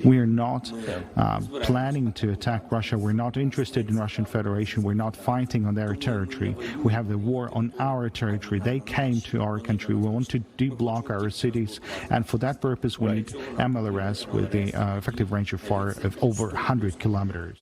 We are not planning to attack Russia. We're not interested in Russian Federation. We're not fighting on their territory. We have the war on our territory. They came to our country. We want to deblock our cities, and for that purpose, we need MLRS with the effective range of fire of over 100 kilometers.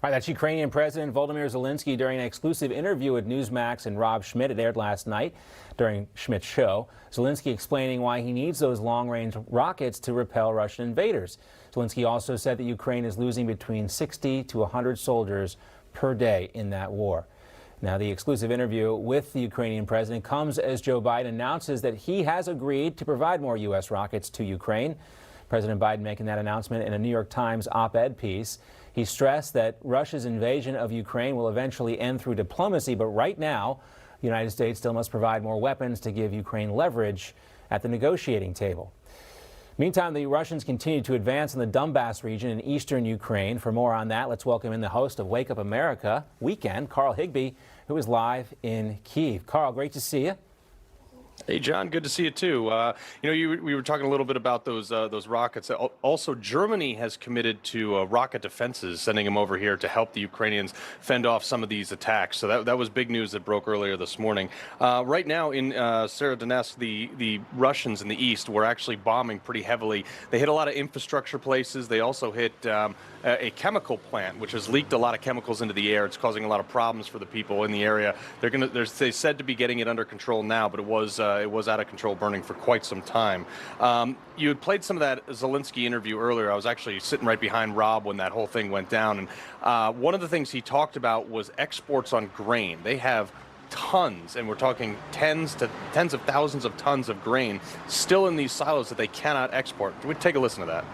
All right, that's Ukrainian President Volodymyr Zelensky during an exclusive interview with Newsmax and Rob Schmidt. It aired last night during Schmidt's show. Zelensky explaining why he needs those long-range rockets to repel Russian invaders. Zelensky also said that Ukraine is losing between 60 to 100 soldiers per day in that war. Now, the exclusive interview with the Ukrainian president comes as Joe Biden announces that he has agreed to provide more U.S. rockets to Ukraine. President Biden making that announcement in a New York Times op-ed piece. He stressed that Russia's invasion of Ukraine will eventually end through diplomacy, but right now, the United States still must provide more weapons to give Ukraine leverage at the negotiating table. Meantime, the Russians continue to advance in the Donbass region in eastern Ukraine. For more on that, let's welcome in the host of Wake Up America Weekend, Carl Higbie, who is live in Kyiv. Carl, great to see you. Hey, John, good to see you too. We were talking a little bit about those rockets. Also, Germany has committed to rocket defenses, sending them over here to help the Ukrainians fend off some of these attacks. So that was big news that broke earlier this morning. Right now in Severodonetsk, the Russians in the east were actually bombing pretty heavily. They hit a lot of infrastructure places. They also hit a chemical plant, which has leaked a lot of chemicals into the air. It's causing a lot of problems for the people in the area. They said to be getting it under control now, but it was out of control, burning for quite some time. You had played some of that Zelensky interview earlier. I was actually sitting right behind Rob when that whole thing went down. And one of the things he talked about was exports on grain. They have tons, and we're talking tens of thousands of tons of grain still in these silos that they cannot export. Can we take a listen to that?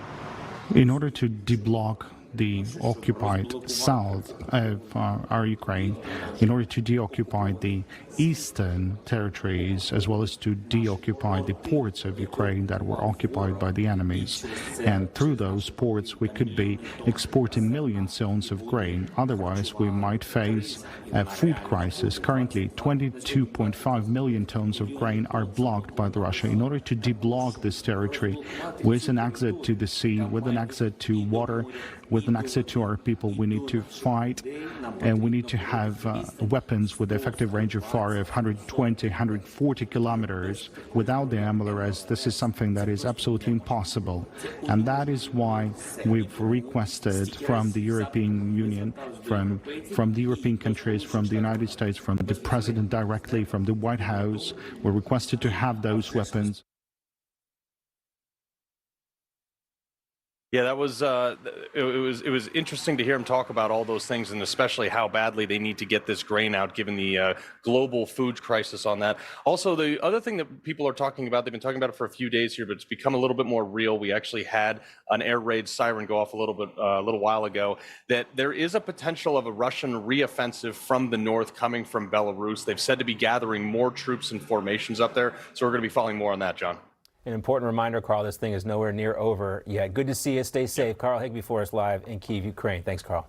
In order to deblock the occupied south of our Ukraine, in order to deoccupy the eastern territories, as well as to deoccupy the ports of Ukraine that were occupied by the enemies. And through those ports, we could be exporting million tons of grain. Otherwise, we might face a food crisis. Currently, 22.5 million tons of grain are blocked by Russia. In order to deblock this territory with an exit to the sea, with an exit to water, with an exit to our people, we need to fight, and we need to have weapons with effective range of fire of 120, 140 kilometers. Without the MLRS, this is something that is absolutely impossible. And that is why we've requested from the European Union, from the European countries, from the United States, from the President directly, from the White House, we're requested to have those weapons. Yeah, that was it was interesting to hear him talk about all those things, and especially how badly they need to get this grain out given the global food crisis on that. Also, the other thing that people are talking about, they've been talking about it for a few days here, but it's become a little bit more real. We actually had an air raid siren go off a little while ago, that there is a potential of a Russian reoffensive from the north coming from Belarus. They've said to be gathering more troops and formations up there, so we're going to be following more on that, John. An important reminder, Carl, this thing is nowhere near over yet. Good to see you. Stay safe. Carl Higbie for us live in Kyiv, Ukraine. Thanks, Carl.